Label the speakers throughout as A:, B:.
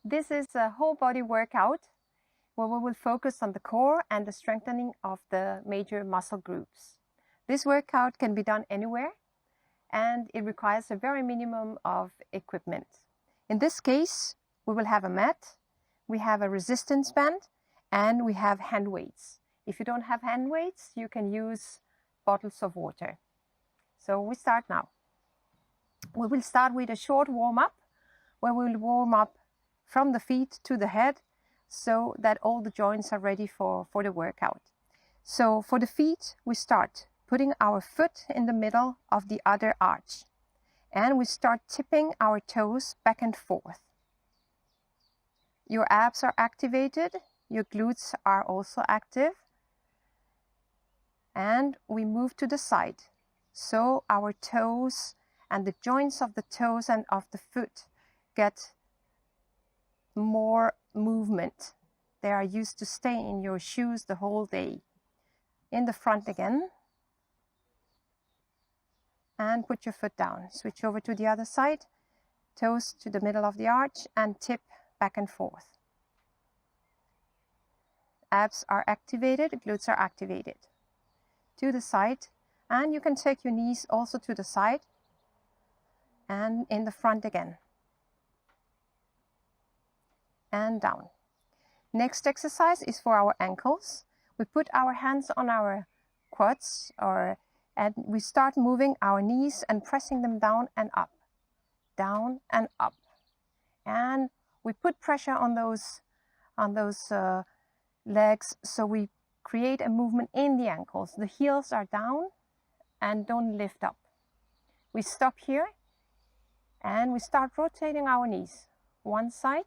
A: This is a whole body workout where we will focus on the core and the strengthening of the major muscle groups. This workout can be done anywhere, and it requires a very minimum of equipment. In this case, we will have a mat, we have a resistance band, and we have hand weights. If you don't have hand weights, you can use bottles of water. So we start now. We will start with a short warm-up where we will warm up from the feet to the head so that all the joints are ready for the workout. So for the feet, we start putting our foot in the middle of the other arch, and we start tipping our toes back and forth. Your abs are activated, your glutes are also active, and we move to the side. So our toes and the joints of the toes and of the foot get more movement. They are used to stay in your shoes the whole day. In the front again. And put your foot down. Switch over to the other side. Toes to the middle of the arch and tip back and forth. Abs are activated, glutes are activated. To the side. And you can take your knees also to the side. And in the front again. And down. Next exercise is for our ankles. We put our hands on our quads and we start moving our knees and pressing them down and up. Down and up. And we put pressure on those legs, so we create a movement in the ankles. The heels are down and don't lift up. We stop here and we start rotating our knees. One side.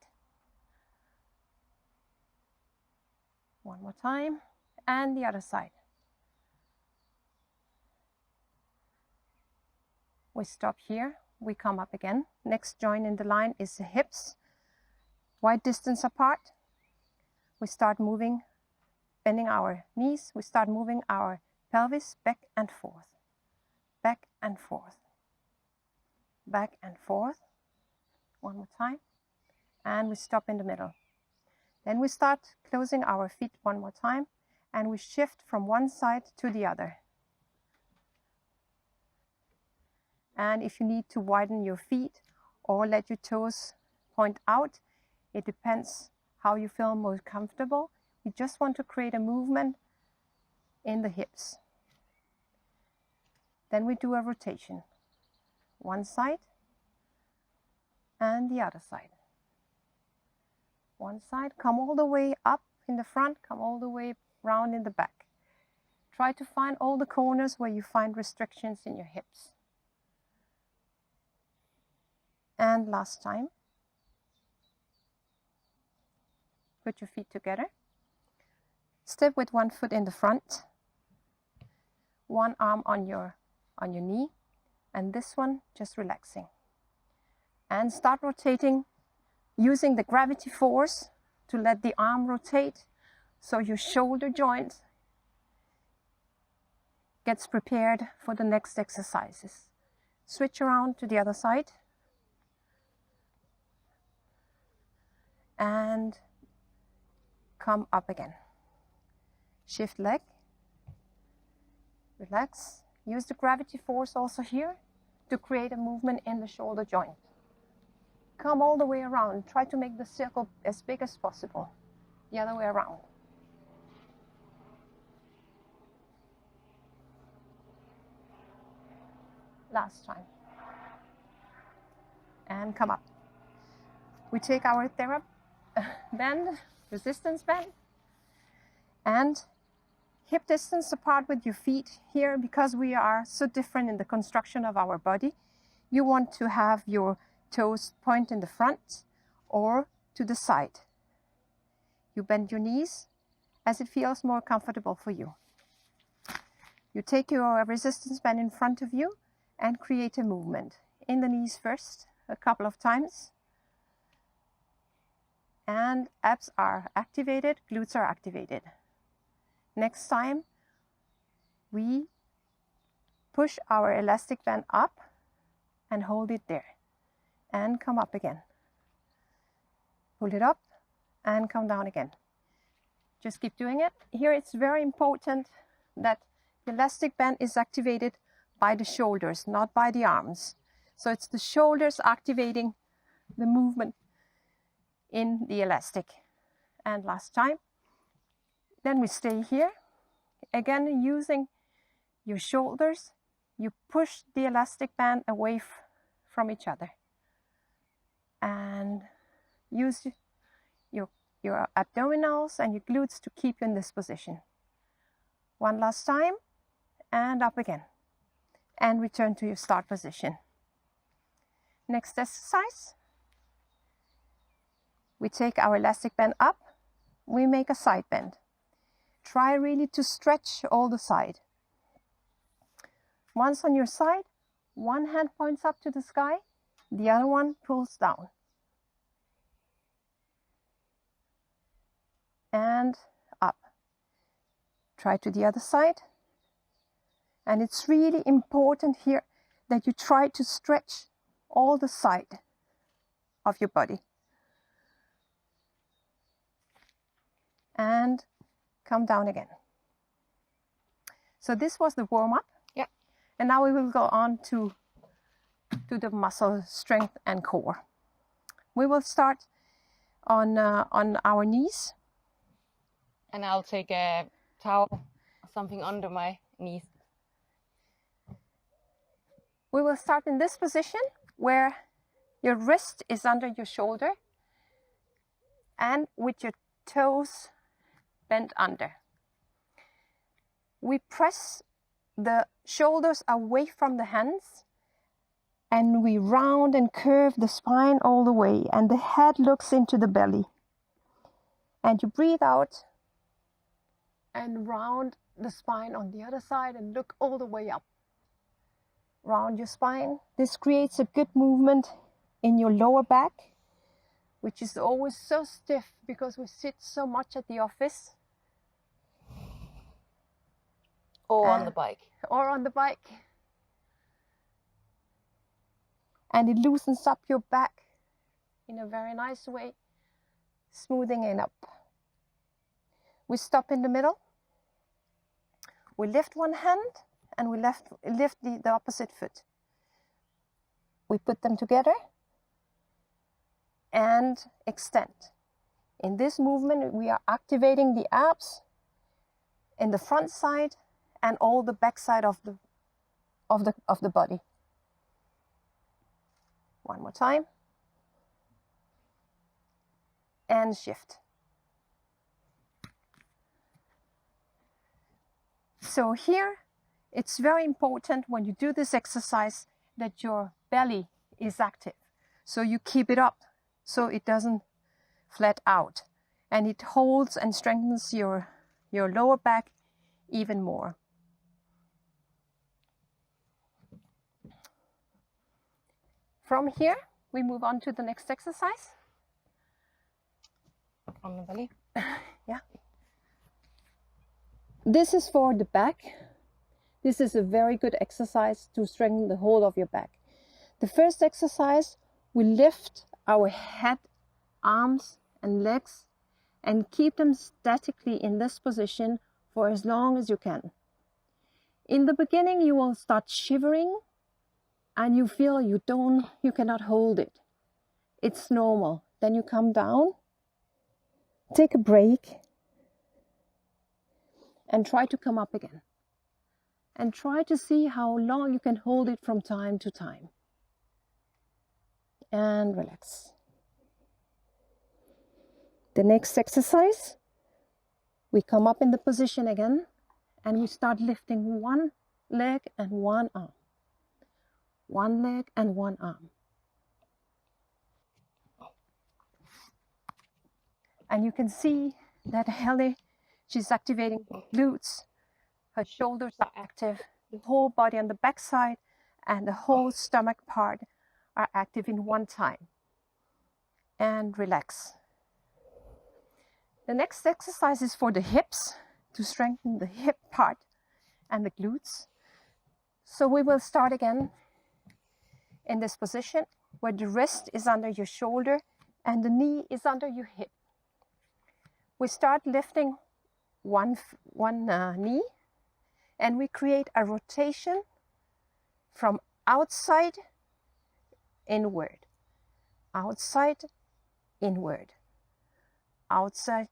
A: One more time, and the other side. We stop here, we come up again. Next joint in the line is the hips, wide distance apart. We start moving, bending our knees. We start moving our pelvis back and forth, back and forth, back and forth. One more time, and we stop in the middle. Then we start closing our feet one more time, and we shift from one side to the other. And if you need to widen your feet or let your toes point out, it depends how you feel most comfortable. You just want to create a movement in the hips. Then we do a rotation. One side and the other side. One side, come all the way up in the front, come all the way round in the back. Try to find all the corners where you find restrictions in your hips. And last time. Put your feet together. Step with one foot in the front. One arm on your knee. And this one just relaxing. And start rotating using the gravity force to let the arm rotate so your shoulder joint gets prepared for the next exercises. Switch around to the other side. And come up again. Shift leg. Relax. Use the gravity force also here to create a movement in the shoulder joint. Come all the way around. Try to make the circle as big as possible. The other way around. Last time. And come up. We take our band, resistance band, and hip distance apart with your feet here, because we are so different in the construction of our body. You want to have your toes point in the front or to the side. You bend your knees as it feels more comfortable for you. You take your resistance band in front of you and create a movement. In the knees first, a couple of times. And abs are activated, glutes are activated. Next time, we push our elastic band up and hold it there. And come up again. pull it up and come down again. Just keep doing it. Here it's very important that the elastic band is activated by the shoulders, not by the arms. So it's the shoulders activating the movement in the elastic. And last time. Then we stay here. Again, using your shoulders, you push the elastic band away from each other. And use your abdominals and your glutes to keep you in this position. One last time, and up again. And return to your start position. Next exercise. We take our elastic band up, we make a side bend. Try really to stretch all the side. Once on your side, one hand points up to the sky, the other one pulls down. And up. Try to the other side. And it's really important here that you try to stretch all the side of your body. And come down again. So this was the warm-up.
B: Yeah.
A: And now we will go on to the muscle strength and core. We will start on our knees.
B: And I'll take a towel or something under my knees.
A: We will start in this position where your wrist is under your shoulder and with your toes bent under. We press the shoulders away from the hands and we round and curve the spine all the way, and the head looks into the belly. And you breathe out and round the spine on the other side and look all the way up. Round your spine. This creates a good movement in your lower back, which is always so stiff because we sit so much at the office.
B: Or on the bike.
A: Or on the bike. And it loosens up your back in a very nice way, smoothing it up. We stop in the middle. We lift one hand and we lift the opposite foot. We put them together and extend. In this movement, we are activating the abs in the front side and all the back side of the body. One more time. And shift. So here, it's very important when you do this exercise that your belly is active. So you keep it up so it doesn't flat out. And it holds and strengthens your lower back even more. From here, we move on to the next exercise.
B: On the belly.
A: Yeah. This is for the back. This is a very good exercise to strengthen the whole of your back. The first exercise, we lift our head, arms, and legs and keep them statically in this position for as long as you can. In the beginning, you will start shivering and you feel you cannot hold it. It's normal. Then you come down, take a break, and try to come up again. And try to see how long you can hold it from time to time. And relax. The next exercise, we come up in the position again, and we start lifting one leg and one arm. One leg and one arm. And you can see that Helle, she's activating her glutes, her shoulders are active, the whole body on the back side and the whole stomach part are active in one time. And relax. The next exercise is for the hips, to strengthen the hip part and the glutes. So we will start again in this position where the wrist is under your shoulder and the knee is under your hip. We start lifting one knee, and we create a rotation from outside inward, outside inward, outside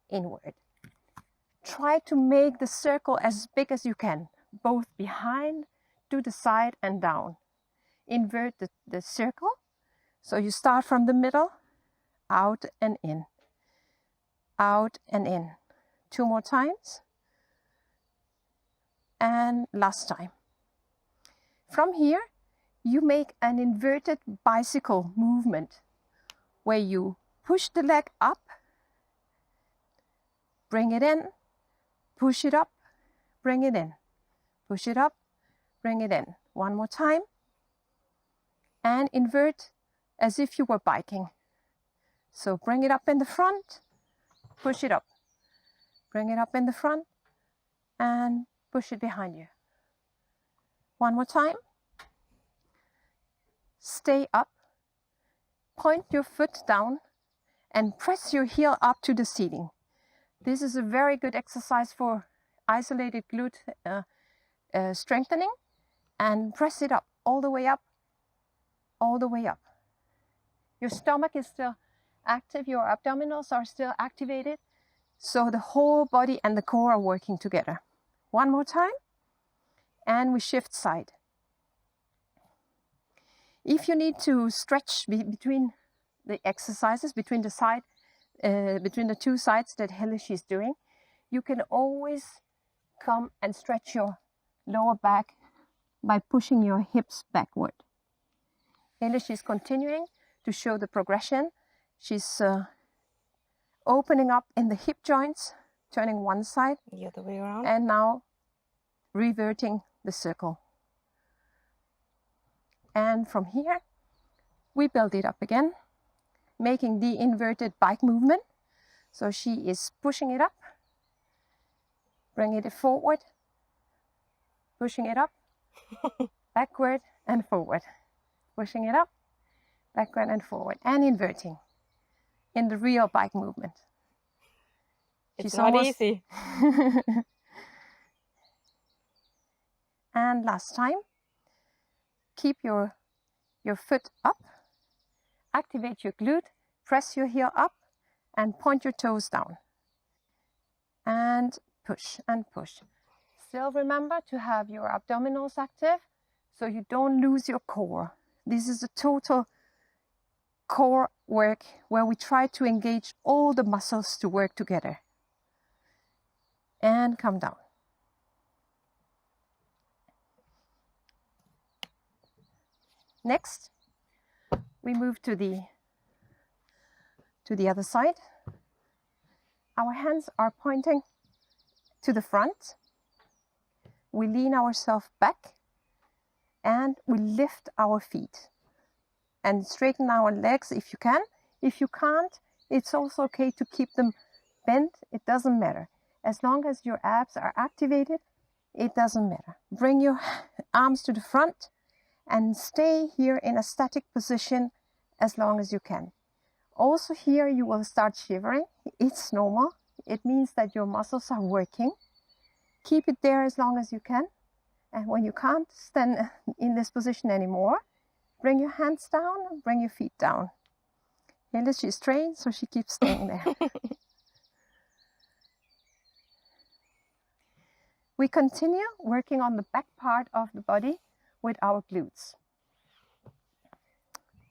A: inward. Try to make the circle as big as you can, both behind, to the side, and down. Invert the circle. So you start from the middle, out and in, out and in. 2 more times. And last time. From here, you make an inverted bicycle movement where you push the leg up, bring it in, push it up, bring it in, push it up, bring it in. 1 more time. And invert as if you were biking. So bring it up in the front, push it up. Bring it up in the front and push it behind you. 1 more time. Stay up, point your foot down and press your heel up to the ceiling. This is a very good exercise for isolated glute strengthening, and press it up, all the way up, all the way up. Your stomach is still active, your abdominals are still activated, so the whole body and the core are working together. 1 more time, and we shift side. If you need to stretch between the exercises, between the 2 sides that Helle is doing, you can always come and stretch your lower back by pushing your hips backward. Helle is continuing to show the progression. She's opening up in the hip joints, turning one side,
B: the other way around,
A: and now reverting the circle. And from here, we build it up again, making the inverted bike movement. So she is pushing it up, bringing it forward, pushing it up, backward and forward, pushing it up, backward and forward, and inverting in the real bike movement.
B: It's not easy.
A: And last time, keep your foot up, activate your glute, press your heel up, and point your toes down. And push and push. Still remember to have your abdominals active so you don't lose your core. This is a total core work where we try to engage all the muscles to work together. And come down. Next, we move to the other side. Our hands are pointing to the front. We lean ourselves back and we lift our feet and straighten our legs if you can. If you can't, it's also okay to keep them bent. It doesn't matter. As long as your abs are activated, it doesn't matter. Bring your arms to the front and stay here in a static position as long as you can. Also here you will start shivering. It's normal. It means that your muscles are working. Keep it there as long as you can. And when you can't stand in this position anymore, bring your hands down, bring your feet down. Helle, she's trained, so she keeps staying there. We continue working on the back part of the body with our glutes.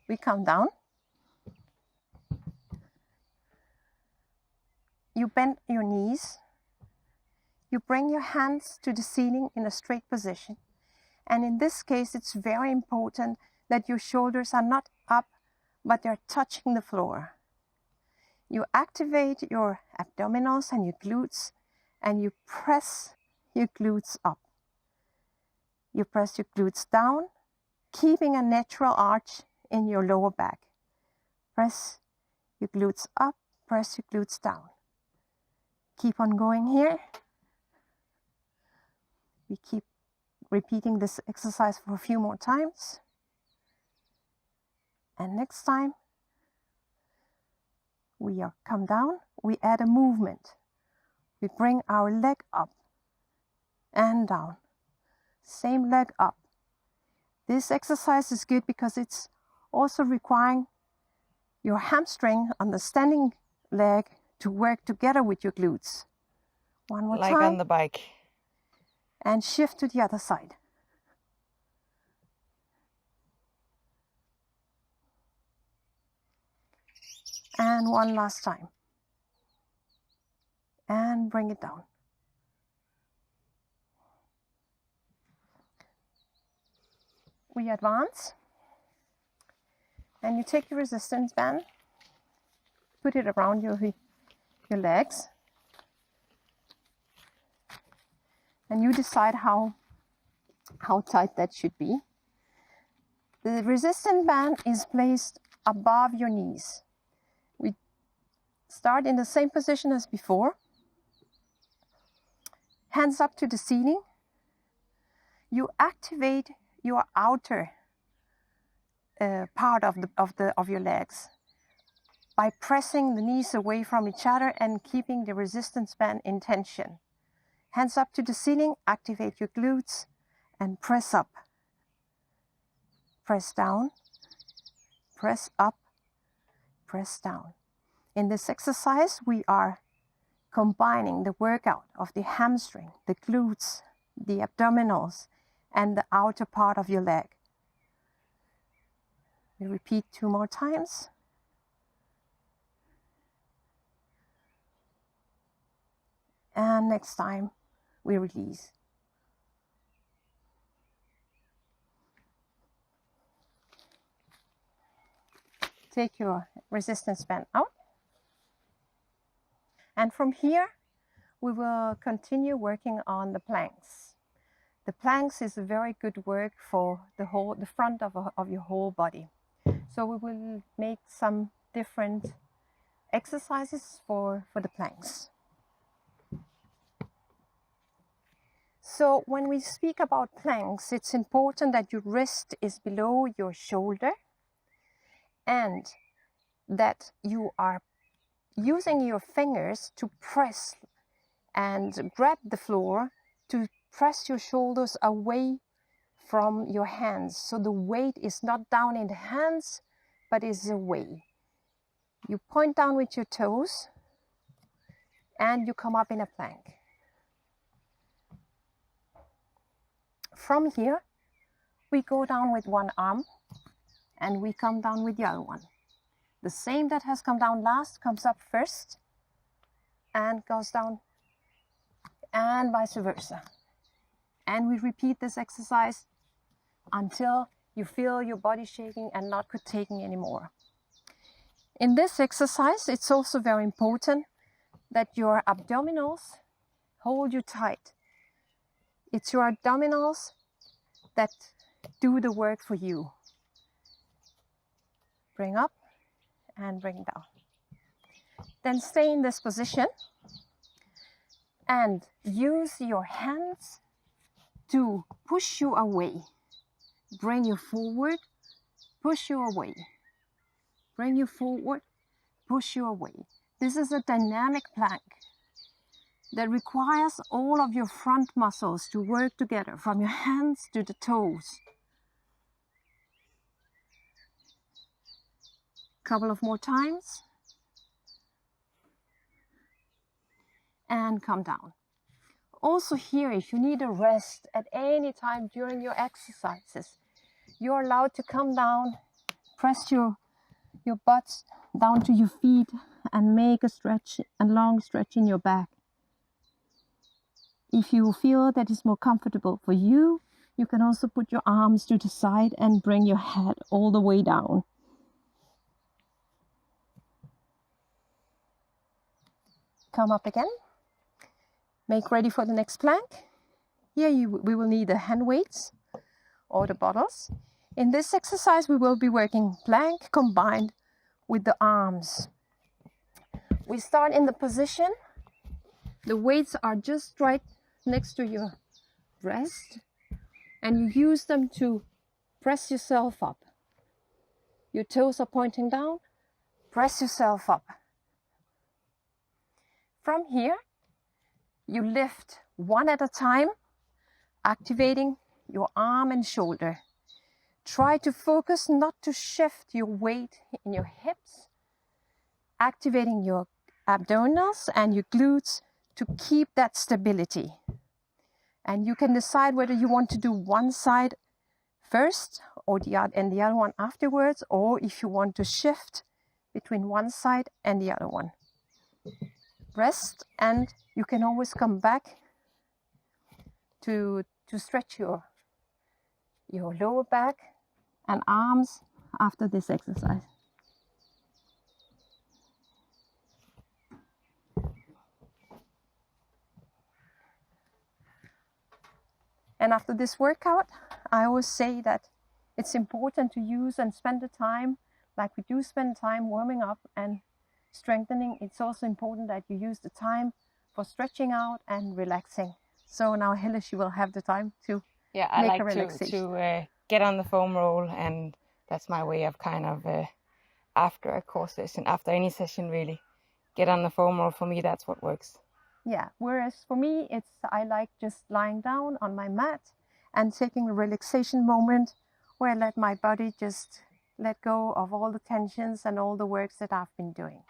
A: We come down. You bend your knees. You bring your hands to the ceiling in a straight position. And in this case, it's very important that your shoulders are not up, but they're touching the floor. You activate your abdominals and your glutes, and you press your glutes up. You press your glutes down, keeping a natural arch in your lower back. Press your glutes up, press your glutes down. Keep on going here. We keep repeating this exercise for a few more times. And next time, we come down, we add a movement. We bring our leg up and down. Same leg up. This exercise is good because it's also requiring your hamstring on the standing leg to work together with your glutes. One more time.
B: Like on the bike.
A: And shift to the other side. And one last time. And bring it down. We advance. And you take your resistance band, put it around your legs. And you decide how tight that should be. The resistance band is placed above your knees. We start in the same position as before. Hands up to the ceiling. You activate your outer part of your legs by pressing the knees away from each other and keeping the resistance band in tension. Hands up to the ceiling, activate your glutes and press up. Press down, press up, press down. In this exercise, we are combining the workout of the hamstring, the glutes, the abdominals, and the outer part of your leg. We repeat 2 more times. And next time, we release. Take your resistance band out. And from here, we will continue working on the planks. The planks is a very good work for the front of your whole body. So we will make some different exercises for the planks. So when we speak about planks, it's important that your wrist is below your shoulder and that you are using your fingers to press and grab the floor, to press your shoulders away from your hands. So the weight is not down in the hands, but is away. You point down with your toes and you come up in a plank. From here, we go down with one arm and we come down with the other one. The same that has come down last comes up first and goes down, and vice versa. And we repeat this exercise until you feel your body shaking and not taking anymore. In this exercise, it's also very important that your abdominals hold you tight. It's your abdominals that do the work for you. Bring up and bring down. Then stay in this position and use your hands to push you away. Bring you forward, push you away. Bring you forward, push you away. This is a dynamic plank that requires all of your front muscles to work together, from your hands to the toes. Couple of more times. And come down. Also here, if you need a rest at any time during your exercises, you're allowed to come down, press your butts down to your feet and make a stretch, a long stretch in your back. If you feel that is more comfortable for you, you can also put your arms to the side and bring your head all the way down. Come up again. Make ready for the next plank. Here we will need the hand weights or the bottles. In this exercise, we will be working plank combined with the arms. We start in the position. The weights are just right next to your breast, and you use them to press yourself up. Your toes are pointing down. Press yourself up. From here, you lift one at a time, activating your arm and shoulder. Try to focus not to shift your weight in your hips, activating your abdominals and your glutes to keep that stability. And you can decide whether you want to do one side first or the other one afterwards, or if you want to shift between one side and the other one. Rest, and you can always come back to stretch your lower back and arms after this exercise. And after this workout, I always say that it's important to use and spend the time, like we do spend time warming up and strengthening. It's also important that you use the time for stretching out and relaxing. So now Helle, she will have the time to make a relaxation.
B: to get on the foam roll, and that's my way of kind of after a core session, after any session really, get on the foam roll. For me, that's what works.
A: Yeah, whereas for me, I like just lying down on my mat and taking a relaxation moment where I let my body just let go of all the tensions and all the works that I've been doing.